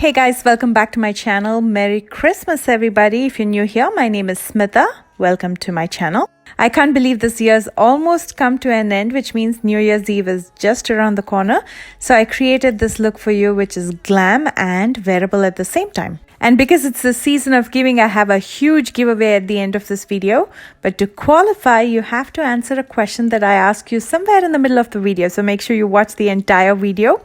Hey guys, welcome back to my channel. Merry Christmas everybody. If you're new here, my name is Smitha. Welcome to my channel. I can't believe this year's almost come to an end, which means New Year's Eve is just around the corner. So I created this look for you, which is glam and wearable at the same time. And because it's the season of giving, I have a huge giveaway at the end of this video. But to qualify, you have to answer a question that I ask you somewhere in the middle of the video. So make sure you watch the entire video.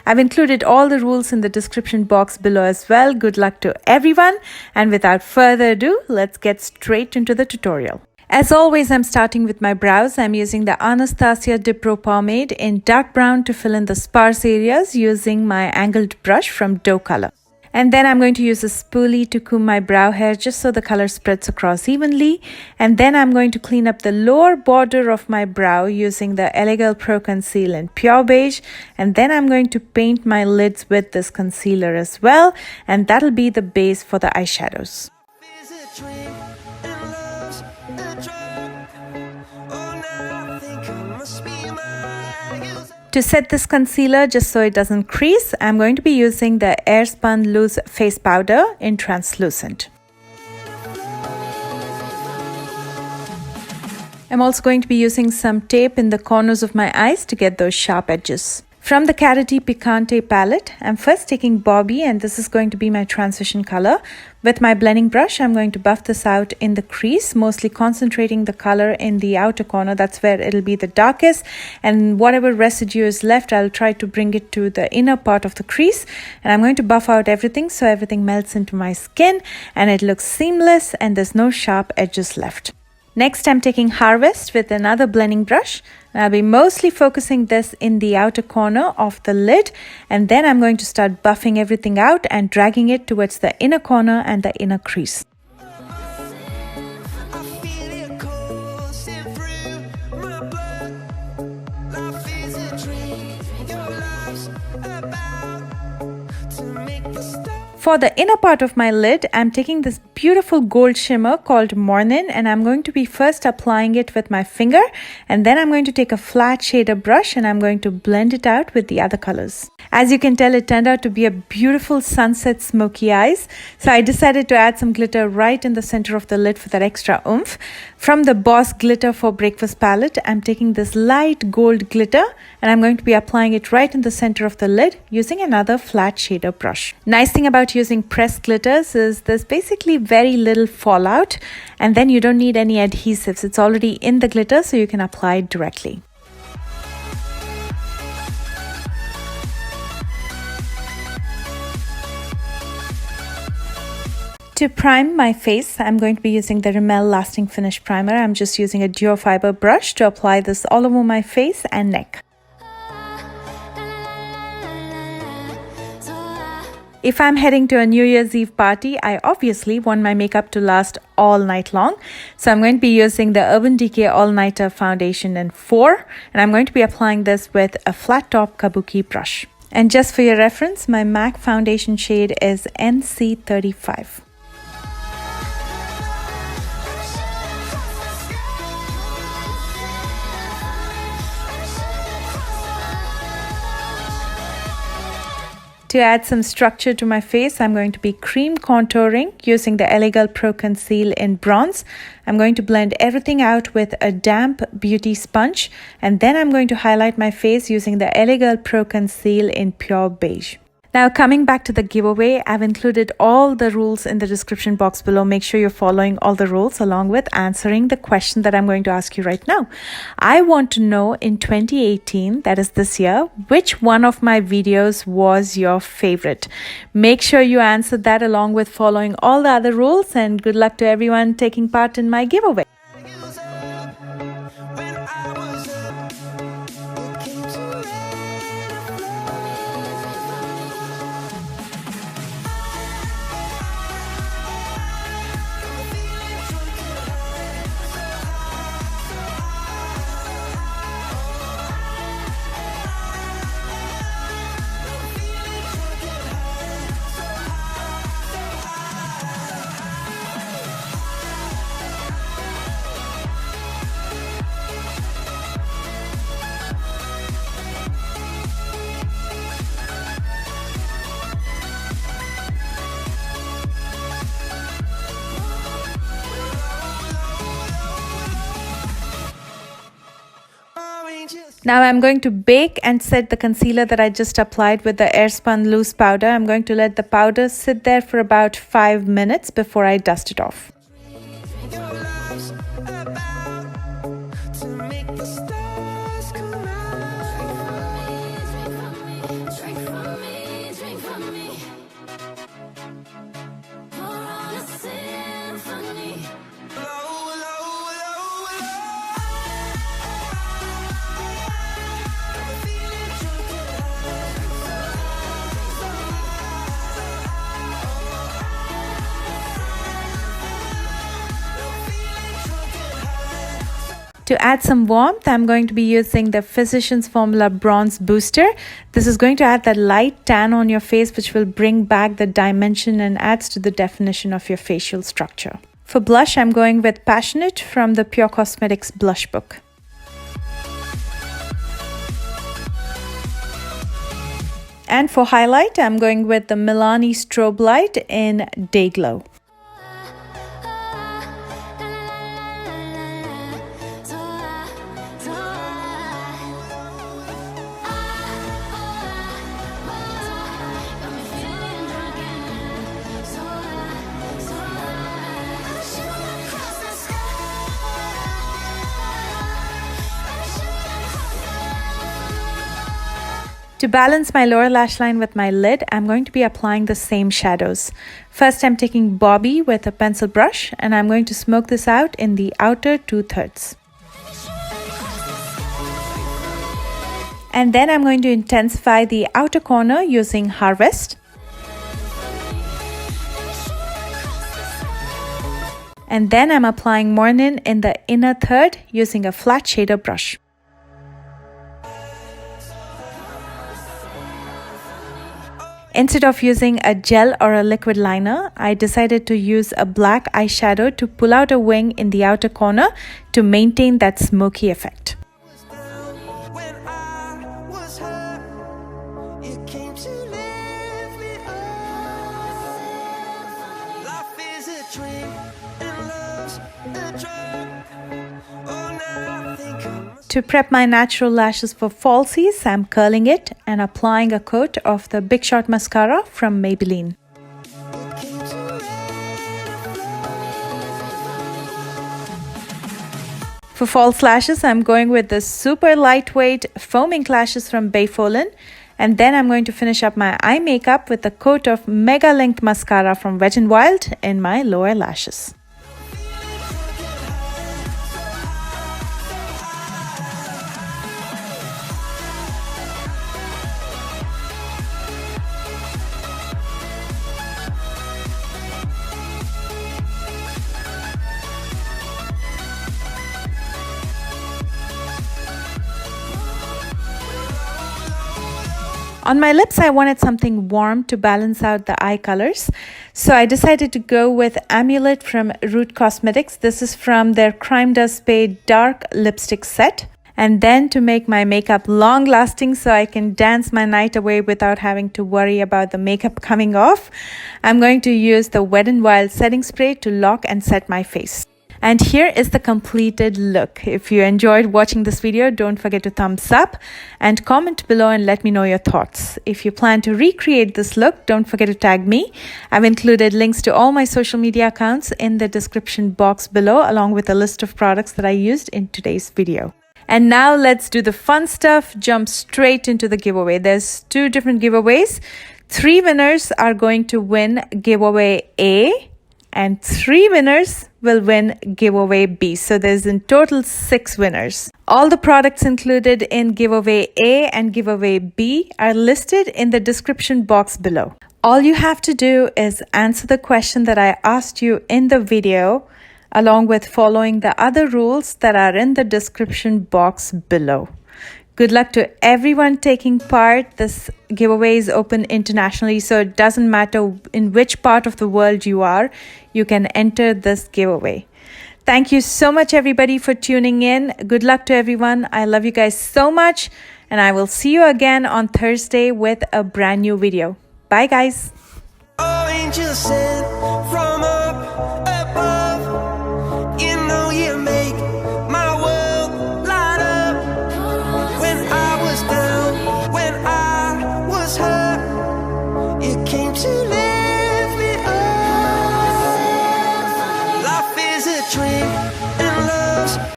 I've included all the rules in the description box below as well. Good luck to everyone. And without further ado, let's get straight into the tutorial. As always, I'm starting with my brows. I'm using the Anastasia Dip Pro Pomade in dark brown to fill in the sparse areas using my angled brush from Doe Color. And then I'm going to use a spoolie to comb my brow hair just so the color spreads across evenly. And then I'm going to clean up the lower border of my brow using the Ardell Pro Conceal in Pure Beige. And then I'm going to paint my lids with this concealer as well. And that'll be the base for the eyeshadows. To set this concealer, just so it doesn't crease, I'm going to be using the Airspun Loose Face Powder in Translucent. I'm also going to be using some tape in the corners of my eyes to get those sharp edges. From the Carity Picante palette, I'm first taking Bobby, and this is going to be my transition color. With my blending brush, I'm going to buff this out in the crease, mostly concentrating the color in the outer corner. That's where it'll be the darkest. And whatever residue is left, I'll try to bring it to the inner part of the crease. And I'm going to buff out everything so everything melts into my skin and it looks seamless and there's no sharp edges left. Next, I'm taking Harvest with another blending brush. And I'll be mostly focusing this in the outer corner of the lid. And then I'm going to start buffing everything out and dragging it towards the inner corner and the inner crease. For the inner part of my lid, I'm taking this beautiful gold shimmer called Morning, and I'm going to be first applying it with my finger, and then I'm going to take a flat shader brush and I'm going to blend it out with the other colors. As you can tell, it turned out to be a beautiful sunset smoky eyes, so I decided to add some glitter right in the center of the lid for that extra oomph. From the Boss Glitter for Breakfast palette, I'm taking this light gold glitter and I'm going to be applying it right in the center of the lid using another flat shader brush. Nice thing about using pressed glitters is there's basically very little fallout, and then you don't need any adhesives. It's already in the glitter, so you can apply it directly. To prime my face, I'm going to be using the Rimmel Lasting Finish Primer. I'm just using a duo fiber brush to apply this all over my face and neck. If I'm heading to a New Year's Eve party, I obviously want my makeup to last all night long. So I'm going to be using the Urban Decay All Nighter Foundation in 4. And I'm going to be applying this with a flat top Kabuki brush. And just for your reference, my MAC foundation shade is NC35. To add some structure to my face, I'm going to be cream contouring using the Ardell Pro Conceal in Bronze. I'm going to blend everything out with a damp beauty sponge, and then I'm going to highlight my face using the Ardell Pro Conceal in Pure Beige. Now, coming back to the giveaway, I've included all the rules in the description box below. Make sure you're following all the rules along with answering the question that I'm going to ask you right now. I want to know in 2018, that is this year, which one of my videos was your favorite? Make sure you answer that along with following all the other rules, and good luck to everyone taking part in my giveaway. Now I'm going to bake and set the concealer that I just applied with the Airspun loose powder. I'm going to let the powder sit there for about 5 minutes before I dust it off. To add some warmth, I'm going to be using the Physicians Formula Bronze Booster. This is going to add that light tan on your face, which will bring back the dimension and adds to the definition of your facial structure. For blush, I'm going with Passionate from the Pure Cosmetics Blush Book. And for highlight, I'm going with the Milani Strobe Light in Day Glow. To balance my lower lash line with my lid, I'm going to be applying the same shadows. First, I'm taking Bobby with a pencil brush and I'm going to smoke this out in the outer 2/3. And then I'm going to intensify the outer corner using Harvest. And then I'm applying Morning in the inner third using a flat shader brush. Instead of using a gel or a liquid liner, I decided to use a black eyeshadow to pull out a wing in the outer corner to maintain that smoky effect. To prep my natural lashes for falsies, I'm curling it and applying a coat of the Big Shot Mascara from Maybelline. For false lashes, I'm going with the super lightweight foaming lashes from Bayfolin. And then I'm going to finish up my eye makeup with a coat of Mega Length Mascara from Wet n Wild in my lower lashes. On my lips, I wanted something warm to balance out the eye colors. So I decided to go with Amulet from Root Cosmetics. This is from their Crime Does Pay Dark Lipstick Set. And then to make my makeup long lasting so I can dance my night away without having to worry about the makeup coming off, I'm going to use the Wet n Wild setting spray to lock and set my face. And here is the completed look. If you enjoyed watching this video, don't forget to thumbs up and comment below and let me know your thoughts. If you plan to recreate this look, don't forget to tag me. I've included links to all my social media accounts in the description box below, along with a list of products that I used in today's video. And now let's do the fun stuff, jump straight into the giveaway. There's 2 different giveaways. 3 winners are going to win giveaway A, and 3 winners will win giveaway B. So there's in total 6 winners. All the products included in giveaway A and giveaway B are listed in the description box below. All you have to do is answer the question that I asked you in the video, along with following the other rules that are in the description box below. Good luck to everyone taking part. This giveaway is open internationally, so it doesn't matter in which part of the world you are, you can enter this giveaway. Thank you so much, everybody, for tuning in. Good luck to everyone. I love you guys so much, and I will see you again on Thursday with a brand new video. Bye, guys. Oh, angel sent